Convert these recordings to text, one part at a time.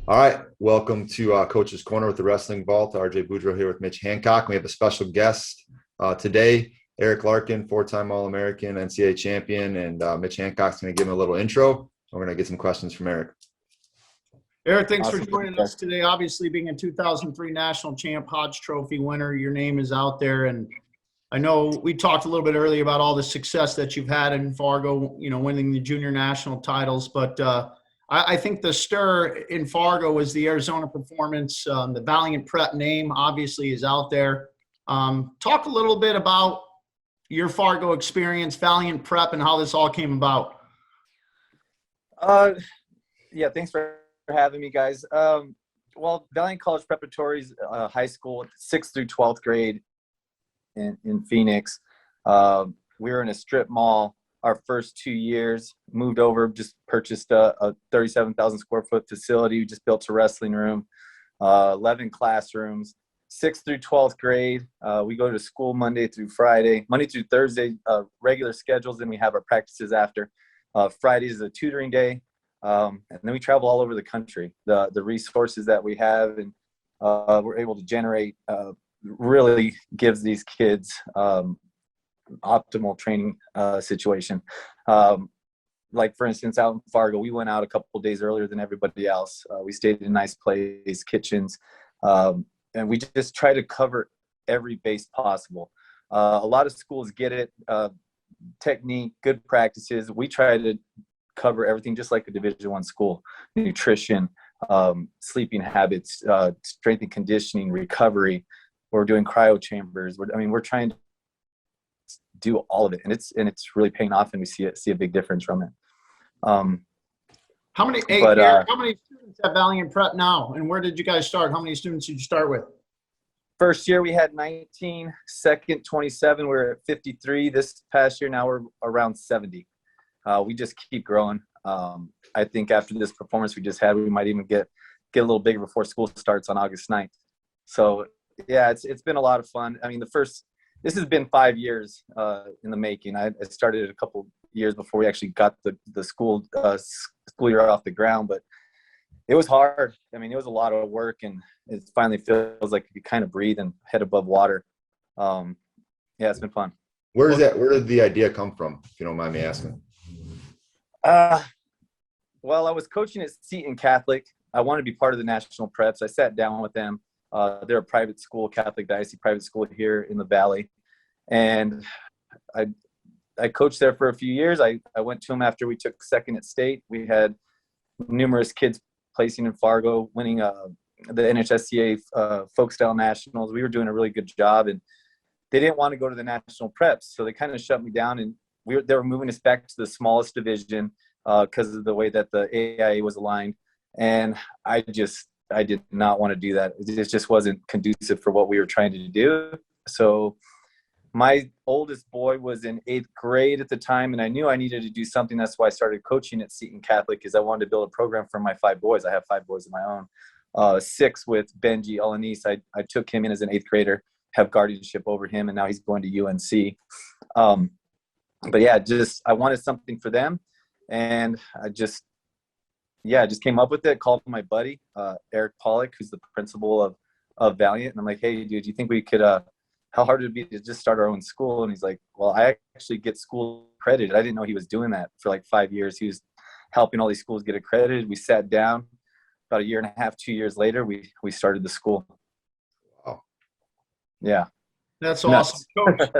All right, welcome to Coach's Corner with the Wrestling Vault. RJ Boudreaux here with Mitch Hancock. We have a special guest today, Eric Larkin, four-time All American, NCAA champion, and Mitch Hancock's going to give him a little intro. We're going to get some questions from Eric. Eric, thanks for joining us today. Obviously, being a 2003 national champ, Hodge Trophy winner, your name is out there. And I know we talked a little bit earlier about all the success that you've had in Fargo, winning the junior national titles. But I think the stir in Fargo was the Arizona performance. The Valiant Prep name obviously is out there. Talk a little bit about your Fargo experience, Valiant Prep, and how this all came about. Yeah, thanks for having me, guys. Well, Valiant College Preparatory is high school, 6th through 12th grade in Phoenix. We were in a strip mall our first 2 years, moved over, just purchased a 37,000 square foot facility. We just built a wrestling room, 11 classrooms. 6th through 12th grade, we go to school Monday through Thursday, regular schedules, and we have our practices after. Friday is a tutoring day. And then we travel all over the country. The resources that we have and we're able to generate really gives these kids optimal training situation. Like, for instance, out in Fargo, we went out a couple of days earlier than everybody else. We stayed in a nice place, kitchens, and we just try to cover every base possible. A lot of schools get it, technique, good practices. We try to cover everything just like a Division I school: nutrition, sleeping habits, strength and conditioning, recovery. We're doing cryo chambers. We're trying to do all of it, and it's really paying off, and we see a big difference from it. How many students at Valiant Prep now, and where did you guys start? How many students did you start with? First year we had 19, second 27. We're at 53 this past year. Now we're around 70. We just keep growing. I think after this performance we just had, we might even get a little bigger before school starts on August 9th. So yeah, it's been a lot of fun. This has been 5 years in the making. I started a couple years before we actually got the school year off the ground, but it was hard. It was a lot of work, and it finally feels like you kind of breathe and head above water. Yeah, it's been fun. Where did the idea come from, if you don't mind me asking? Well, I was coaching at Seton Catholic. I wanted to be part of the national preps. I sat down with them. They're a private school, Catholic Diocese private school here in the Valley. And I coached there for a few years. I went to them after we took second at state. We had numerous kids placing in Fargo, winning the NHSCA folk style nationals. We were doing a really good job, and they didn't want to go to the national preps. So they kind of shut me down, and they were moving us back to the smallest division because of the way that the AIA was aligned. And I did not want to do that. It just wasn't conducive for what we were trying to do. So my oldest boy was in 8th grade at the time, and I knew I needed to do something. That's why I started coaching at Seton Catholic, because I wanted to build a program for my 5 boys. I have 5 boys of my own. 6 with Benji Alanis. I took him in as an 8th grader, have guardianship over him, and now he's going to UNC. But yeah, I wanted something for them, and I just came up with it. Called my buddy, Eric Pollock, who's the principal of Valiant. And I'm like, hey, dude, do you think we could, how hard would it be to just start our own school? And he's like, well, I actually get school accredited. I didn't know he was doing that for like 5 years. He was helping all these schools get accredited. We sat down. About a year and a half, 2 years later, we started the school. Wow. Yeah. That's awesome. Coach,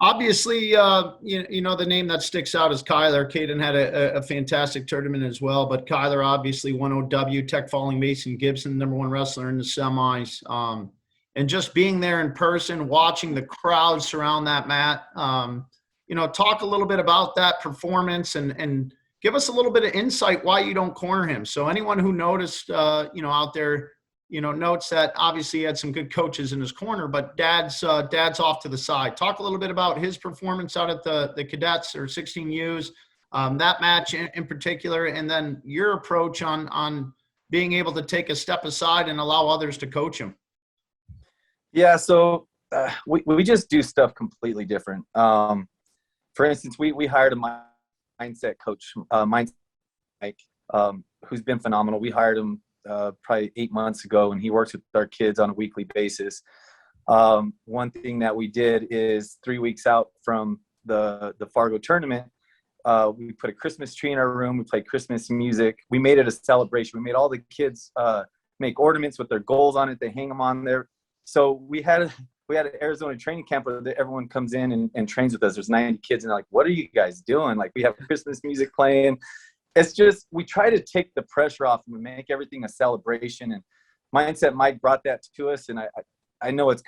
obviously, the name that sticks out is Kyler. Caden had a fantastic tournament as well, but Kyler obviously won OW, tech falling Mason Gibson, #1 wrestler in the semis. And just being there in person, watching the crowd surround that mat, talk a little bit about that performance and give us a little bit of insight why you don't corner him. So anyone who noticed, out there, notes that obviously he had some good coaches in his corner, but dad's off to the side. Talk a little bit about his performance out at the cadets or 16Us, that match in particular, and then your approach on being able to take a step aside and allow others to coach him. Yeah, so we just do stuff completely different. For instance, we hired a mindset coach, Mike, who's been phenomenal. We hired him probably 8 months ago, and he works with our kids on a weekly basis. One thing that we did is 3 weeks out from the Fargo tournament, we put a Christmas tree in our room. We played Christmas music. We made it a celebration. We made all the kids make ornaments with their goals on it. They hang them on there. So we had an Arizona training camp where everyone comes in and trains with us. There's 90 kids, and they're like, what are you guys doing? Like, we have Christmas music playing. It's just, we try to take the pressure off and we make everything a celebration. And Mindset Mike brought that to us, and I know it's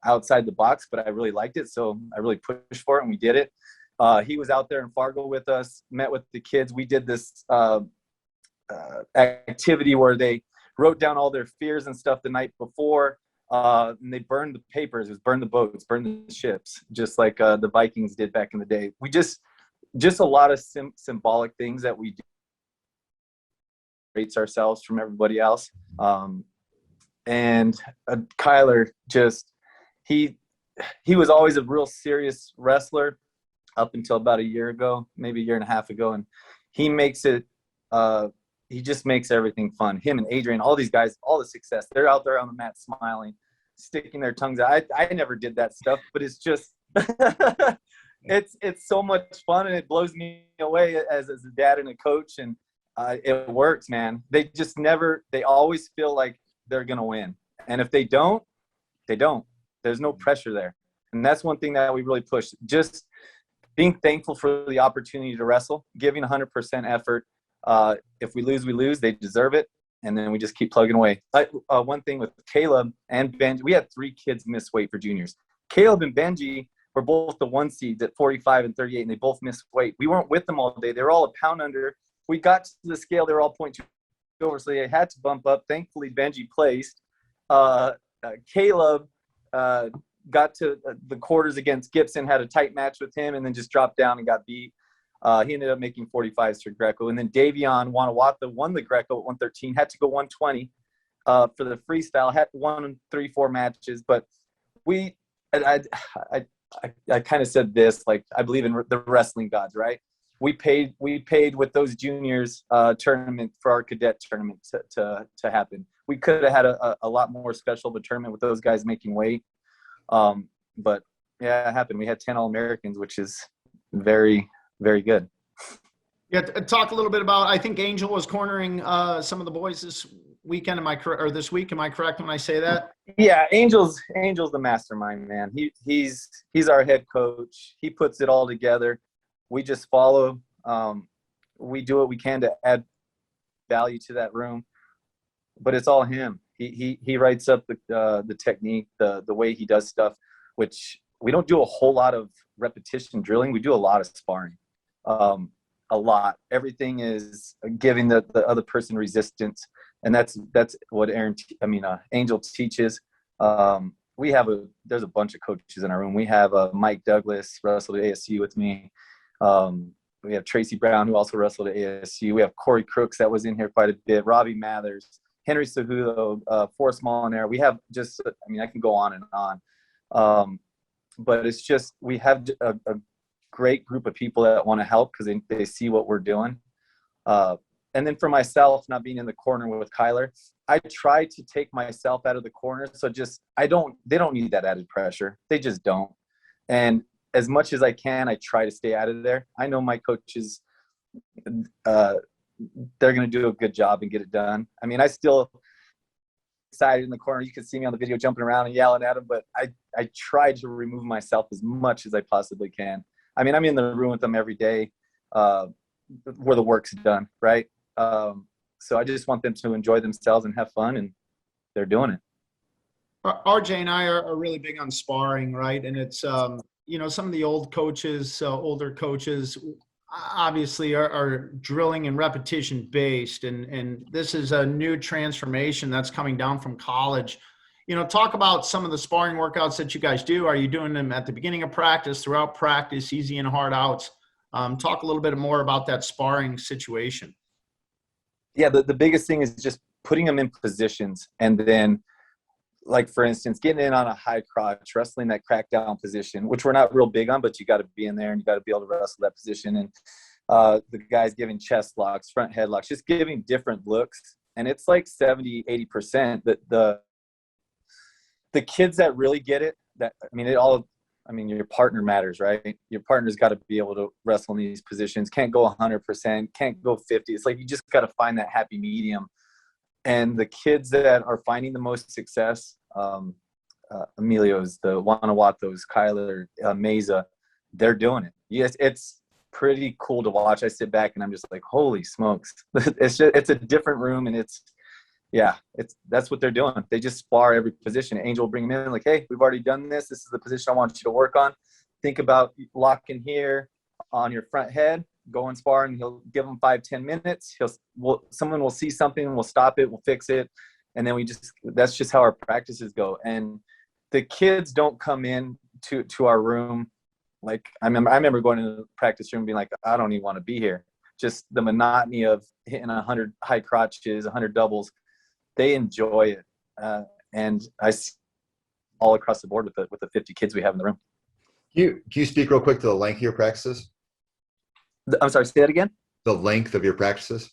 outside the box, but I really liked it. So I really pushed for it, and we did it. He was out there in Fargo with us, met with the kids. We did this activity where they wrote down all their fears and stuff the night before, and they burned the papers. It was burn the boats, burn the ships, just like the Vikings did back in the day. We just a lot of symbolic things that we do, rates ourselves from everybody else. And Kyler, just he was always a real serious wrestler up until about a year ago, maybe a year and a half ago, and he makes it he just makes everything fun. Him and Adrian, all these guys, all the success, they're out there on the mat smiling, sticking their tongues out. I never did that stuff, but it's just it's so much fun, and it blows me away as a dad and a coach, and it works, man. They always feel like they're gonna win, and if they don't, they don't. There's no pressure there, and that's one thing that we really push. Just being thankful for the opportunity to wrestle, giving 100% effort. If we lose, we lose. They deserve it, and then we just keep plugging away. One thing with Caleb and Benji, we had 3 kids miss weight for juniors. Caleb and Benji were both the 1 seeds at 45 and 38, and they both missed weight. We weren't with them all day. They were all a pound under. We got to the scale. They were all 0.2 over, so they had to bump up. Thankfully, Benji placed. Caleb got to the quarters against Gibson, had a tight match with him, and then just dropped down and got beat. He ended up making 45s for Greco. And then Davion Wanawatha won the Greco at 113, had to go 120 for the freestyle, had won 3-4 matches. But I kind of said this, like, I believe in the wrestling gods, right? We paid with those juniors tournament for our cadet tournament to happen. We could have had a lot more special of a tournament with those guys making weight. But yeah, it happened. We had 10 All Americans, which is very, very good. Yeah, talk a little bit about, I think Angel was cornering some of the boys this weekend. This week? Am I correct when I say that? Yeah, Angel's the mastermind, man. He's our head coach. He puts it all together. We just follow. We do what we can to add value to that room, but it's all him. He writes up the technique, the way he does stuff, which we don't do a whole lot of repetition drilling. We do a lot of sparring, a lot. Everything is giving the other person resistance, and that's what Angel teaches. There's a bunch of coaches in our room. We have Mike Douglas wrestled at ASU with me. We have Tracy Brown, who also wrestled at ASU. We have Corey Crooks that was in here quite a bit. Robbie Mathers, Henry Cejudo, Forrest Molinaro. We have I can go on and on. But it's just, we have a great group of people that want to help because they see what we're doing. And then for myself, not being in the corner with Kyler, I try to take myself out of the corner. So they don't need that added pressure. They just don't. And as much as I can, I try to stay out of there. I know my coaches, they're going to do a good job and get it done. I mean, I still excited in the corner. You can see me on the video jumping around and yelling at them, but I try to remove myself as much as I possibly can. I mean, I'm in the room with them every day where the work's done, right? So I just want them to enjoy themselves and have fun, and they're doing it. RJ and I are really big on sparring, right? And it's, some of the older coaches obviously are drilling and repetition based. And this is a new transformation that's coming down from college. Talk about some of the sparring workouts that you guys do. Are you doing them at the beginning of practice, throughout practice, easy and hard outs? Talk a little bit more about that sparring situation. Yeah, the biggest thing is just putting them in positions, and then, like, for instance, getting in on a high crotch, wrestling that crackdown position, which we're not real big on, but you got to be in there and you got to be able to wrestle that position. And the guys giving chest locks, front headlocks, just giving different looks and it's like 70-80% that the kids that really get it, your partner matters, right? Your partner's got to be able to wrestle in these positions, can't go 100%, can't go 50. It's like you just got to find that happy medium. And the kids that are finding the most success, Emilio's, the Guanajuatos, Kyler, Meza, they're doing it. Yes, it's pretty cool to watch. I sit back and I'm just like, holy smokes. It's a different room, and that's what they're doing. They just spar every position. Angel will bring them in like, hey, we've already done this. This is the position I want you to work on. Think about locking here on your front head, go and spar, and he'll give them 5-10 minutes. Someone will see something, we'll stop it, we'll fix it. And then that's just how our practices go. And the kids don't come in to our room. Like I remember going to the practice room being like, I don't even want to be here. Just the monotony of hitting 100 high crotches, 100 doubles. They enjoy it. And I see all across the board with the 50 kids we have in the room. Can you speak real quick to the length of your practices? I'm sorry, say that again? The length of your practices?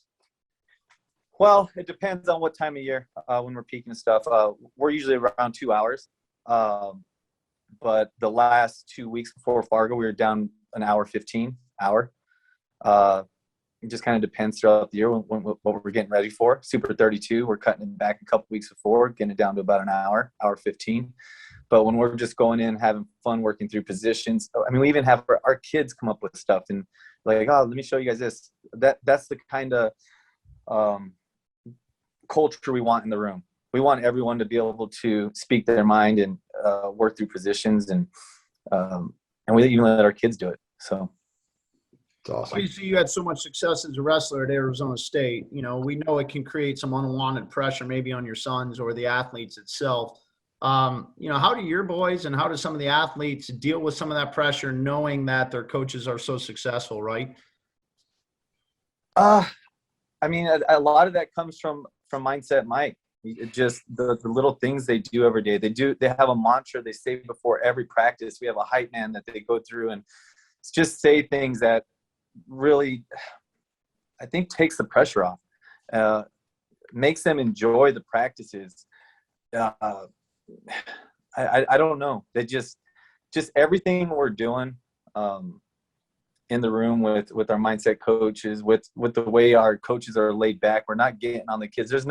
Well, it depends on what time of year when we're peaking and stuff. We're usually around 2 hours. But the last 2 weeks before Fargo, we were down an hour 15. It just kind of depends throughout the year what we're getting ready for. Super 32, we're cutting it back a couple weeks before, getting it down to about an hour 15. But when we're just going in, having fun, working through positions, I mean, we even have our kids come up with stuff and like, oh, let me show you guys this. That's the kind of culture we want in the room. We want everyone to be able to speak their mind and work through positions, and we even let our kids do it. So it's awesome. Obviously, you had so much success as a wrestler at Arizona State. You know, we know it can create some unwanted pressure maybe on your sons or the athletes itself. How do your boys and how do some of the athletes deal with some of that pressure knowing that their coaches are so successful, right? A lot of that comes from Mindset Mike. Just the little things they do every day. They have a mantra they say before every practice. We have a hype man that they go through and just say things that really, I think, takes the pressure off, makes them enjoy the practices. I don't know. They just everything we're doing in the room with our mindset coaches, with the way our coaches are laid back. We're not getting on the kids. There's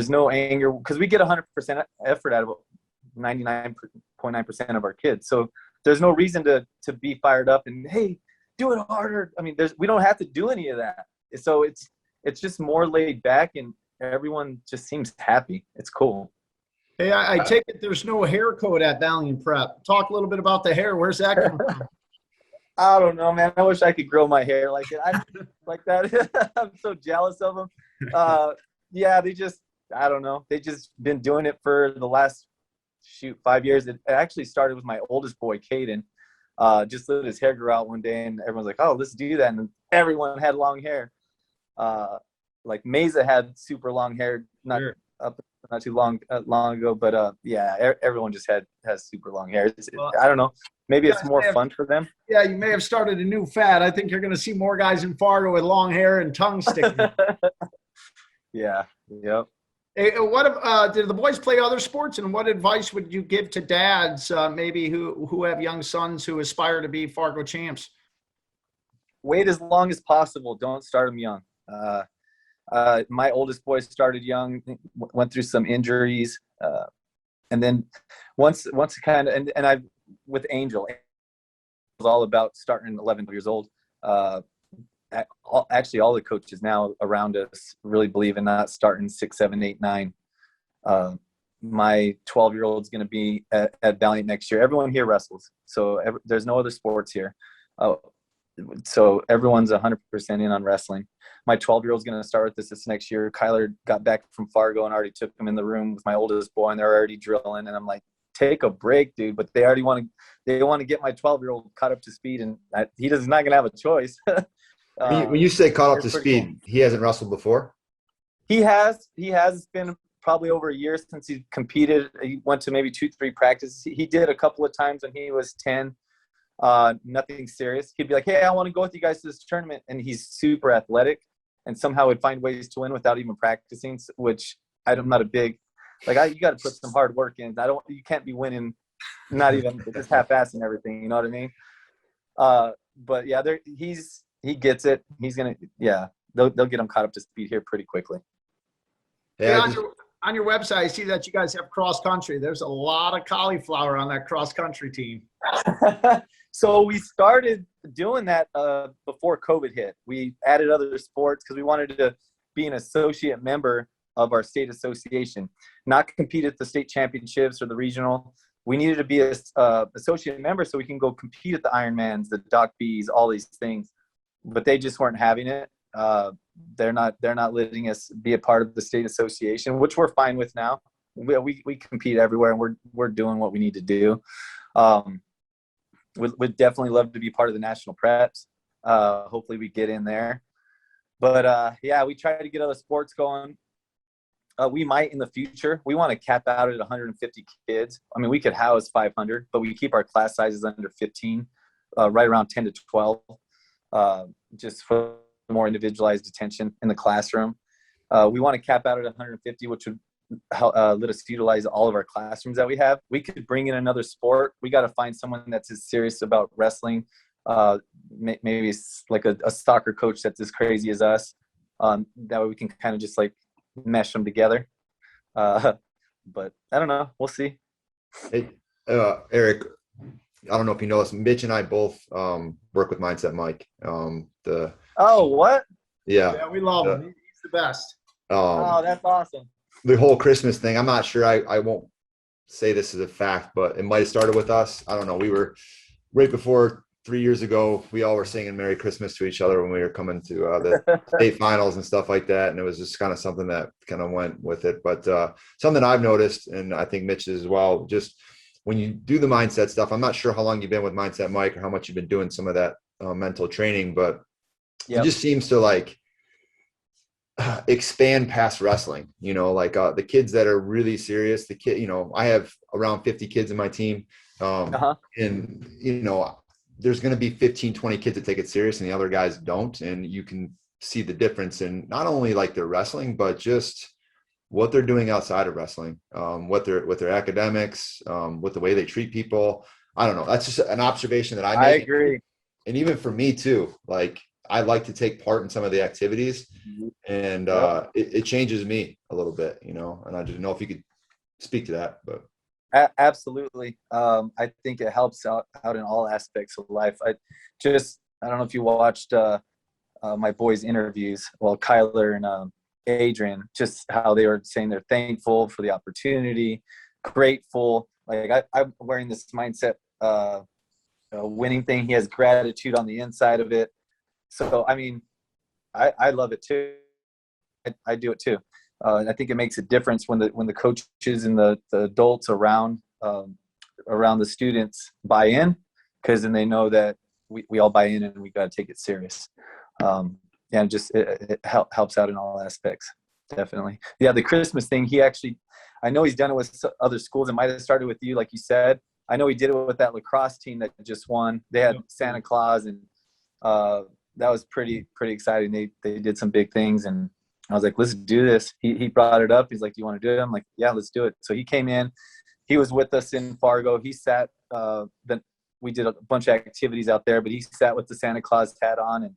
no anger because we get 100% effort out of 99.9% of our kids. So there's no reason to be fired up and, hey, do it harder. I mean, we don't have to do any of that. So it's just more laid back and everyone just seems happy. It's cool. Hey, I take it there's no hair code at Valiant Prep. Talk a little bit about the hair. Where's that coming from? I don't know, man. I wish I could grow my hair like it. I like that. I'm so jealous of them. I don't know. They just been doing it for the last 5 years. It actually started with my oldest boy, Caden. Just let his hair grow out one day, and everyone's like, "Oh, let's do that." And everyone had long hair. Like Meza had super long hair, not too long ago, but everyone just has super long hair. I don't know. Maybe it's more fun for them. Yeah, you may have started a new fad. I think you're going to see more guys in Fargo with long hair and tongue sticking. Yeah. Yep. Hey, did the boys play other sports, and what advice would you give to dads maybe who have young sons who aspire to be Fargo champs? Wait as long as possible. Don't start them young. My oldest boy started young, went through some injuries, and then once kind of and I with Angel, it was all about starting 11 years old. Actually, all the coaches now around us really believe in not starting 6, 7, 8, 9. My 12-year-old is going to be at Valiant next year. Everyone here wrestles, so there's no other sports here. So everyone's 100% in on wrestling. My 12-year-old is going to start with this next year. Kyler got back from Fargo and already took him in the room with my oldest boy, and they're already drilling. And I'm like, take a break, dude. But they already want to get my 12-year-old caught up to speed, and he does not going to have a choice. When you say caught up to speed, cool. He hasn't wrestled before? He has. He has been probably over a year since he competed. He went to maybe 2-3 practices. He did a couple of times when he was 10. Nothing serious. He'd be like, hey, I want to go with you guys to this tournament. And he's super athletic. and somehow would find ways to win without even practicing, which I'm not a big, you got to put some hard work in. You can't be winning, not even just half-assing everything. You know what I mean? But yeah, he gets it. He's going to, they'll get him caught up to speed here pretty quickly. Yeah, on your website, I see that you guys have cross country. There's a lot of cauliflower on that cross country team. So we started doing that before COVID hit. We added other sports because we wanted to be an associate member of our state association, not compete at the state championships or the regional. We needed to be a associate member so we can go compete at the Ironmans, the Doc Bs, all these things. But they just weren't having it. They're not letting us be a part of the state association, which we're fine with now. We compete everywhere, and we're doing what we need to do. Would definitely love to be part of the national preps. Hopefully we get in there. But we try to get other sports going. We might in the future. We want to cap out at 150 kids. I mean, we could house 500, but we keep our class sizes under 15, right around 10 to 12, just for more individualized attention in the classroom. We want to cap out at 150, which would let us utilize all of our classrooms that we have. We could bring in another sport. We got to find someone that's as serious about wrestling. Maybe it's like a soccer coach that's as crazy as us. That way we can kind of just mesh them together. But I don't know. We'll see. Hey, Eric, I don't know if you know this. Mitch and I both work with Mindset Mike. What? Yeah, we love him. He's the best. That's awesome. The whole Christmas thing, I'm not sure. I won't say this is a fact, but it might have started with us. I don't know. We were right before 3 years ago. We all were singing Merry Christmas to each other when we were coming to the state finals and stuff like that. And it was just kind of something that kind of went with it. But something I've noticed, and I think Mitch as well, just when you do the mindset stuff, I'm not sure how long you've been with Mindset Mike or how much you've been doing some of that mental training, but it just seems to expand past wrestling, the kids that are really serious, I have around 50 kids in my team. And, there's going to be 15, 20 kids that take it serious and the other guys don't. And you can see the difference in not only their wrestling, but just what they're doing outside of wrestling, with their academics, with the way they treat people. I don't know. That's just an observation that I make. I agree. And even for me too, I like to take part in some of the activities, and it changes me a little bit, and I didn't know if you could speak to that, but. Absolutely. I think it helps out in all aspects of life. I don't know if you watched my boys' interviews, Kyler and Adrian, just how they were saying they're thankful for the opportunity, grateful. I'm wearing this mindset winning thing. He has gratitude on the inside of it. So, I mean, I love it too. I do it too. I think it makes a difference when the coaches and the adults around the students buy in, because then they know that we all buy in and we got to take it serious. And just it helps out in all aspects. Definitely. Yeah, the Christmas thing, I know he's done it with other schools. It might have started with you, like you said. I know he did it with that lacrosse team that just won. They had Santa Claus, and that was pretty exciting. They did some big things, and I was like, let's do this. He brought it up. He's like, do you want to do it? I'm like, yeah, let's do it. So he came in. He was with us in Fargo. He sat. We did a bunch of activities out there, but he sat with the Santa Claus hat on, and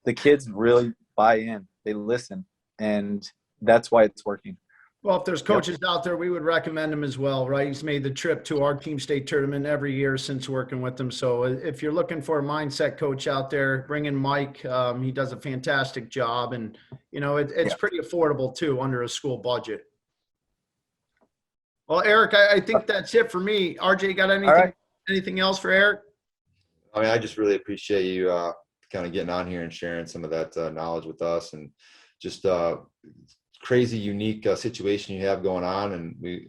the kids really buy in. They listen, and that's why it's working. Well, if there's coaches out there, we would recommend him as well, right? He's made the trip to our team state tournament every year since working with him. So if you're looking for a mindset coach out there, bring in Mike. He does a fantastic job, and it's pretty affordable too under a school budget. Well, Eric, I think that's it for me. RJ, got anything else for Eric? I mean, I just really appreciate you kind of getting on here and sharing some of that knowledge with us, and just crazy, unique situation you have going on, and we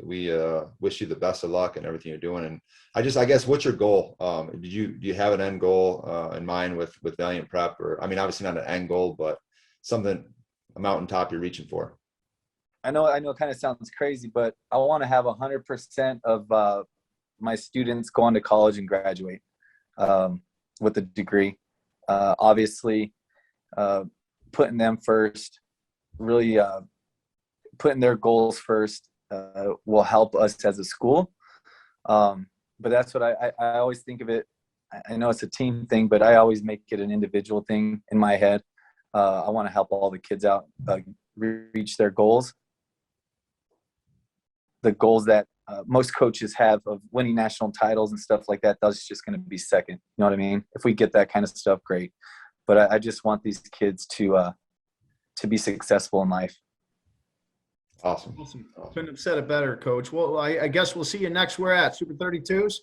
wish you the best of luck and everything you're doing. And I guess, what's your goal? Do you have an end goal in mind with Valiant Prep? Or, I mean, obviously not an end goal, but something, a mountaintop you're reaching for. I know it kind of sounds crazy, but I want to have 100% of my students go on to college and graduate with a degree. Obviously, putting them first, really putting their goals first will help us as a school. But that's what I always think of it. I know it's a team thing, but I always make it an individual thing in my head. I want to help all the kids out reach their goals. The goals that most coaches have of winning national titles and stuff like that, that's just going to be second. You know what I mean? If we get that kind of stuff, great. But I just want these kids to be successful in life. Awesome. Couldn't have said it better, Coach. Well, I guess we'll see you next. Where at? Super 32s?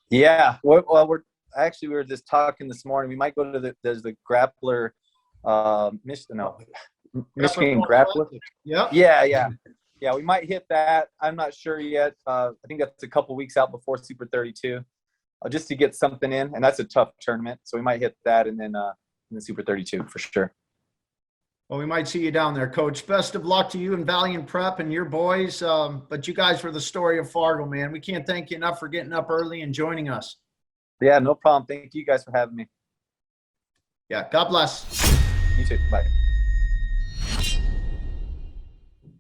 Yeah. Well, we were just talking this morning. We might go to there's the grappler, Michigan grappler. Yep. Yeah, we might hit that. I'm not sure yet. I think that's a couple weeks out before Super 32, just to get something in, and that's a tough tournament. So we might hit that, and then in the Super 32 for sure. Well, we might see you down there, Coach. Best of luck to you and Valiant Prep and your boys. But you guys were the story of Fargo, man. We can't thank you enough for getting up early and joining us. Yeah, no problem. Thank you guys for having me. Yeah, God bless. You too. Bye.